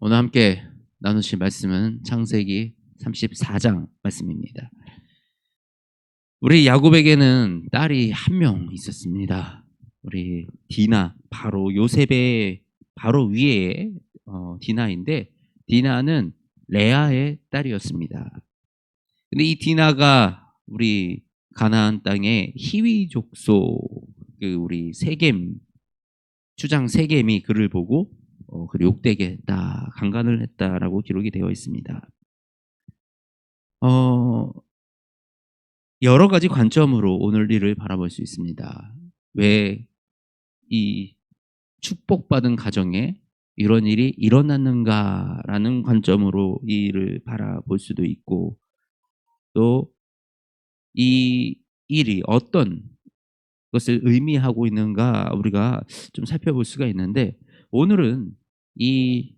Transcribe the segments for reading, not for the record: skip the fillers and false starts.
오늘 함께 나누실 말씀은 창세기 34장 말씀입니다. 우리 야곱에게는 딸이 한 명 있었습니다. 우리 디나, 바로 요셉의 바로 위에 디나인데, 디나는 레아의 딸이었습니다. 근데 이 디나가 우리 가나안 땅의 히위 족속, 우리 세겜 주장 세겜이 그를 보고 그를 욕되게 했다, 강간을 했다라고 기록이 되어 있습니다. 여러 가지 관점으로 오늘 일을 바라볼 수 있습니다. 왜 이 축복받은 가정에 이런 일이 일어났는가라는 관점으로 이 일을 바라볼 수도 있고, 또 이 일이 어떤 것을 의미하고 있는가 우리가 좀 살펴볼 수가 있는데, 오늘은 이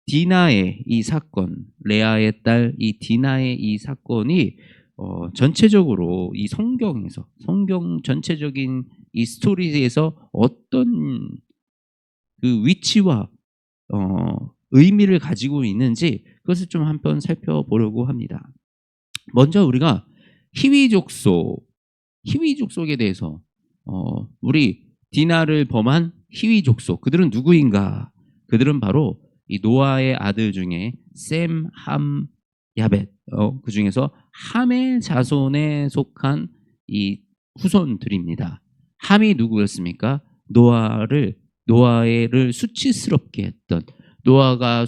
디나의 이 사건, 레아의 딸 이 디나의 이 사건이 전체적으로 이 성경 전체적인 이 스토리에서 어떤 그 위치와 의미를 가지고 있는지, 그것을 좀 한번 살펴보려고 합니다. 먼저 우리가 히위 족속에 대해서 우리 디나를 범한 히위 족속, 그들은 누구인가? 그들은 바로 이 노아의 아들 중에 셈, 함, 야벳, 그 중에서 함의 자손에 속한 이 후손들입니다. 함이 누구였습니까? 노아를 수치스럽게 했던, 노아가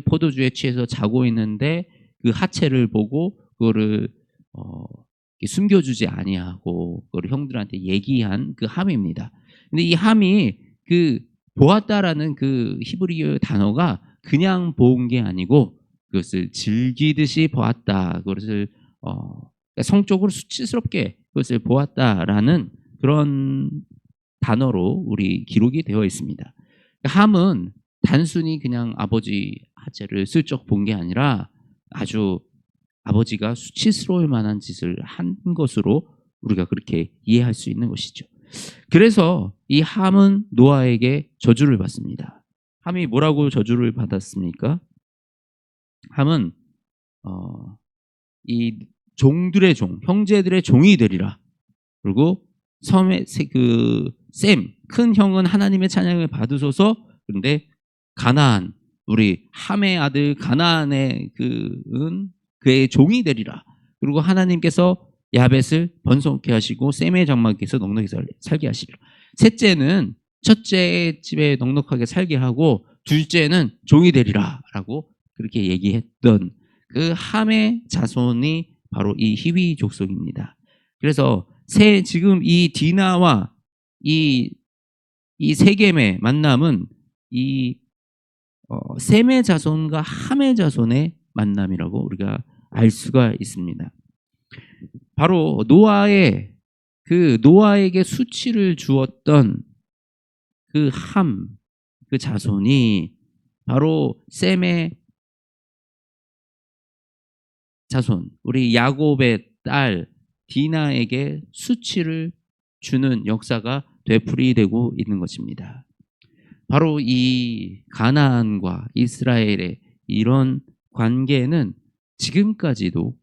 포도주에 취해서 자고 있는데 그 하체를 보고 그거를 숨겨주지 아니하고 그걸 형들한테 얘기한 그 함입니다. 근데 이 함이 그 보았다라는 그 히브리어 단어가 그냥 본 게 아니고 그것을 즐기듯이 보았다, 그것을 성적으로 수치스럽게 그것을 보았다라는 그런 단어로 우리 기록이 되어 있습니다. 함은 단순히 그냥 아버지 하체를 슬쩍 본 게 아니라 아주 아버지가 수치스러울 만한 짓을 한 것으로 우리가 그렇게 이해할 수 있는 것이죠. 그래서 이 함은 노아에게 저주를 받습니다. 함이 뭐라고 저주를 받았습니까? 함은 이 종들의 종, 형제들의 종이 되리라. 그리고 큰 형은 하나님의 찬양을 받으소서. 그런데 가나안, 우리 함의 아들 가나안의 그의 종이 되리라. 그리고 하나님께서 야벳을 번성케 하시고 셈의 장막에서 넉넉히 살게 하시리라. 셋째는 첫째 집에 넉넉하게 살게 하고 둘째는 종이 되리라 라고 그렇게 얘기했던 그 함의 자손이 바로 이 히위 족속입니다. 그래서 지금 이 디나와 이 세겜의 만남은 이 셈의 자손과 함의 자손의 만남이라고 우리가 알 수가 있습니다. 바로 노아에게 수치를 주었던 그 함, 그 자손이 바로 셈의 자손, 우리 야곱의 딸 디나에게 수치를 주는 역사가 되풀이되고 있는 것입니다. 바로 이 가나안과 이스라엘의 이런 관계는 지금까지도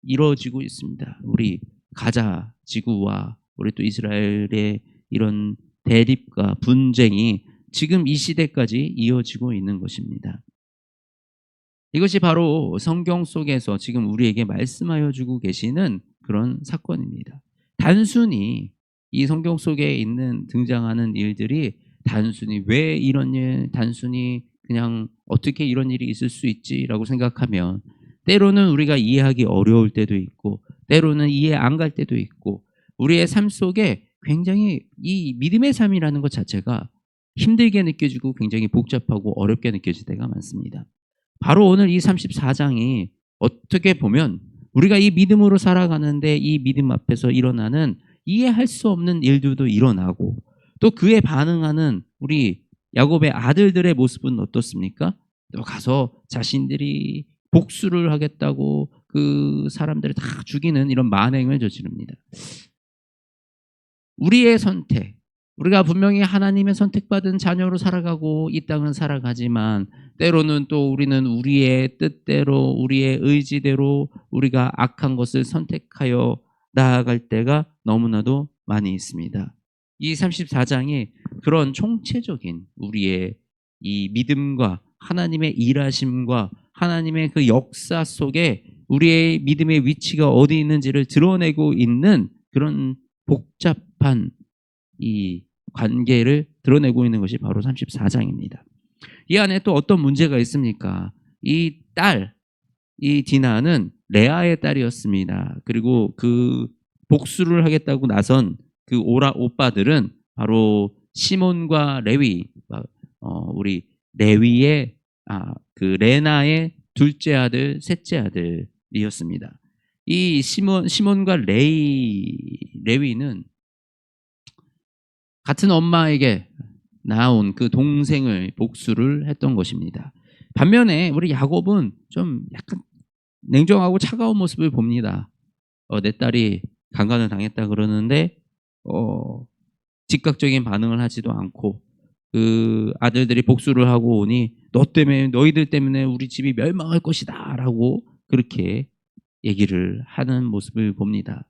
이루어지고 있습니다. 우리 가자 지구와 우리 또 이스라엘의 이런 대립과 분쟁이 지금 이 시대까지 이어지고 있는 것입니다. 이것이 바로 성경 속에서 지금 우리에게 말씀하여 주고 계시는 그런 사건입니다. 단순히 이 성경 속에 등장하는 일들이 단순히 왜 이런 일, 단순히 그냥 어떻게 이런 일이 있을 수 있지라고 생각하면 때로는 우리가 이해하기 어려울 때도 있고, 때로는 이해 안 갈 때도 있고, 우리의 삶 속에 굉장히 이 믿음의 삶이라는 것 자체가 힘들게 느껴지고 굉장히 복잡하고 어렵게 느껴질 때가 많습니다. 바로 오늘 이 34장이 어떻게 보면 우리가 이 믿음으로 살아가는데 이 믿음 앞에서 일어나는 이해할 수 없는 일들도 일어나고, 또 그에 반응하는 우리 야곱의 아들들의 모습은 어떻습니까? 또 가서 자신들이 복수를 하겠다고 그 사람들을 다 죽이는 이런 만행을 저지릅니다. 우리의 선택, 우리가 분명히 하나님의 선택받은 자녀로 살아가고 이 땅은 살아가지만 때로는 또 우리는 우리의 뜻대로 우리의 의지대로 우리가 악한 것을 선택하여 나아갈 때가 너무나도 많이 있습니다. 이 34장이 그런 총체적인 우리의 이 믿음과 하나님의 일하심과 하나님의 그 역사 속에 우리의 믿음의 위치가 어디 있는지를 드러내고 있는 그런 복잡한 이 관계를 드러내고 있는 것이 바로 34장입니다. 이 안에 또 어떤 문제가 있습니까? 이 디나는 레아의 딸이었습니다. 그리고 그 복수를 하겠다고 나선 그 오빠들은 바로 시몬과 레위, 우리 레위의 그 레나의 둘째 아들, 셋째 아들이었습니다. 이 시몬과 레위는 같은 엄마에게 나온 그 동생을 복수를 했던 것입니다. 반면에 우리 야곱은 좀 약간 냉정하고 차가운 모습을 봅니다. 내 딸이 강간을 당했다 그러는데 즉각적인 반응을 하지도 않고 그 아들들이 복수를 하고 오니 너희들 때문에 우리 집이 멸망할 것이다 라고 그렇게 얘기를 하는 모습을 봅니다.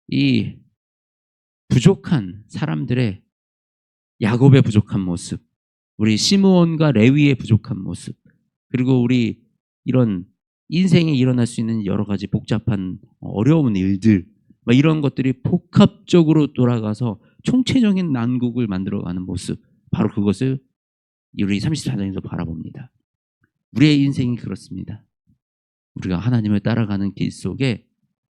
이 부족한 사람들의 야곱의 부족한 모습, 우리 시므온과 레위의 부족한 모습, 그리고 우리 이런 인생에 일어날 수 있는 여러 가지 복잡한 어려운 일들, 이런 것들이 복합적으로 돌아가서 총체적인 난국을 만들어가는 모습, 바로 그것을 우리 34장에서 바라봅니다. 우리의 인생이 그렇습니다. 우리가 하나님을 따라가는 길 속에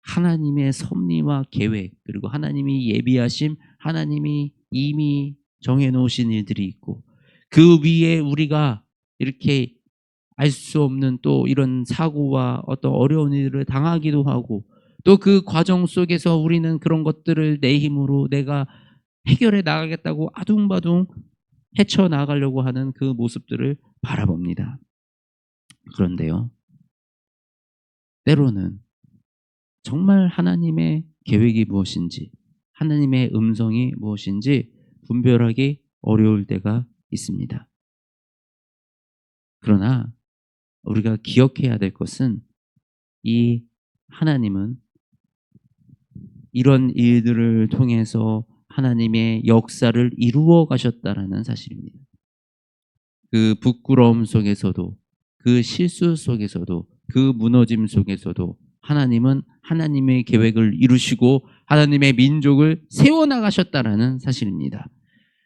하나님의 섭리와 계획, 그리고 하나님이 예비하심, 하나님이 이미 정해놓으신 일들이 있고 그 위에 우리가 이렇게 알 수 없는 또 이런 사고와 어떤 어려운 일을 당하기도 하고 또 그 과정 속에서 우리는 그런 것들을 내 힘으로 내가 해결해 나가겠다고 아둥바둥 헤쳐나가려고 하는 그 모습들을 바라봅니다. 그런데요, 때로는 정말 하나님의 계획이 무엇인지, 하나님의 음성이 무엇인지 분별하기 어려울 때가 있습니다. 그러나 우리가 기억해야 될 것은 이 하나님은 이런 일들을 통해서 하나님의 역사를 이루어 가셨다라는 사실입니다. 그 부끄러움 속에서도, 그 실수 속에서도, 그 무너짐 속에서도 하나님은 하나님의 계획을 이루시고 하나님의 민족을 세워나가셨다라는 사실입니다.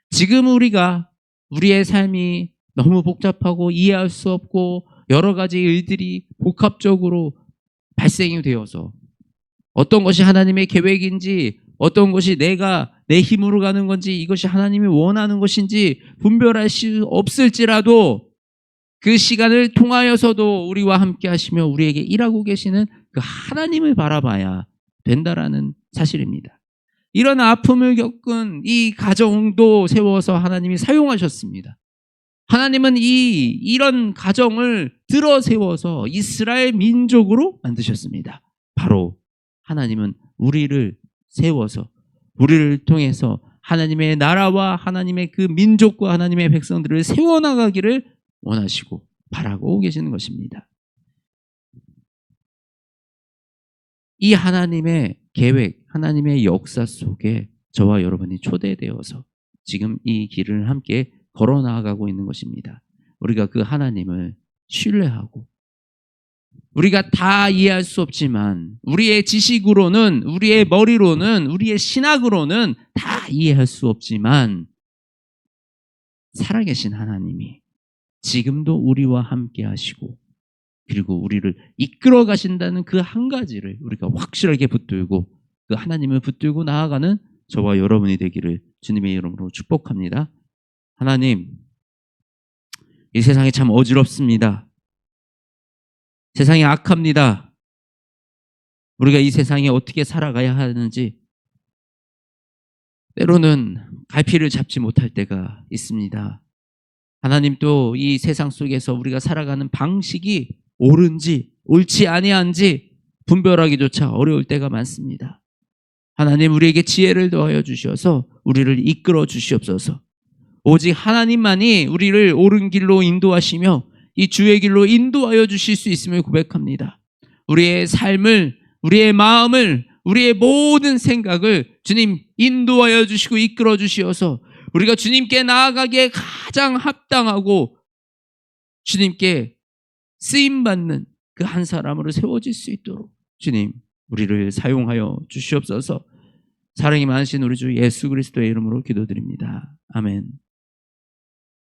지금 우리가 우리의 삶이 너무 복잡하고 이해할 수 없고 여러 가지 일들이 복합적으로 발생이 되어서 어떤 것이 하나님의 계획인지 어떤 것이 내가 내 힘으로 가는 건지 이것이 하나님이 원하는 것인지 분별할 수 없을지라도 그 시간을 통하여서도 우리와 함께 하시며 우리에게 일하고 계시는 그 하나님을 바라봐야 된다라는 사실입니다. 이런 아픔을 겪은 이 가정도 세워서 하나님이 사용하셨습니다. 하나님은 이런 가정을 들어 세워서 이스라엘 민족으로 만드셨습니다. 바로 하나님은 우리를 세워서 우리를 통해서 하나님의 나라와 하나님의 그 민족과 하나님의 백성들을 세워나가기를 원하시고 바라고 계시는 것입니다. 이 하나님의 계획, 하나님의 역사 속에 저와 여러분이 초대되어서 지금 이 길을 함께 걸어 나아가고 있는 것입니다. 우리가 그 하나님을 신뢰하고 우리가 다 이해할 수 없지만 우리의 지식으로는 우리의 머리로는 우리의 신학으로는 다 이해할 수 없지만 살아계신 하나님이 지금도 우리와 함께 하시고 그리고 우리를 이끌어 가신다는 그 한 가지를 우리가 확실하게 붙들고 그 하나님을 붙들고 나아가는 저와 여러분이 되기를 주님의 이름으로 축복합니다. 하나님, 이 세상이 참 어지럽습니다. 세상이 악합니다. 우리가 이 세상에 어떻게 살아가야 하는지 때로는 갈피를 잡지 못할 때가 있습니다. 하나님 또 이 세상 속에서 우리가 살아가는 방식이 옳은지 옳지 아니한지 분별하기조차 어려울 때가 많습니다. 하나님 우리에게 지혜를 더하여 주셔서 우리를 이끌어 주시옵소서. 오직 하나님만이 우리를 옳은 길로 인도하시며 이 주의 길로 인도하여 주실 수 있음을 고백합니다. 우리의 삶을, 우리의 마음을, 우리의 모든 생각을 주님 인도하여 주시고 이끌어 주시어서 우리가 주님께 나아가기에 가장 합당하고 주님께 쓰임받는 그 한 사람으로 세워질 수 있도록 주님 우리를 사용하여 주시옵소서. 사랑이 많으신 우리 주 예수 그리스도의 이름으로 기도드립니다. 아멘.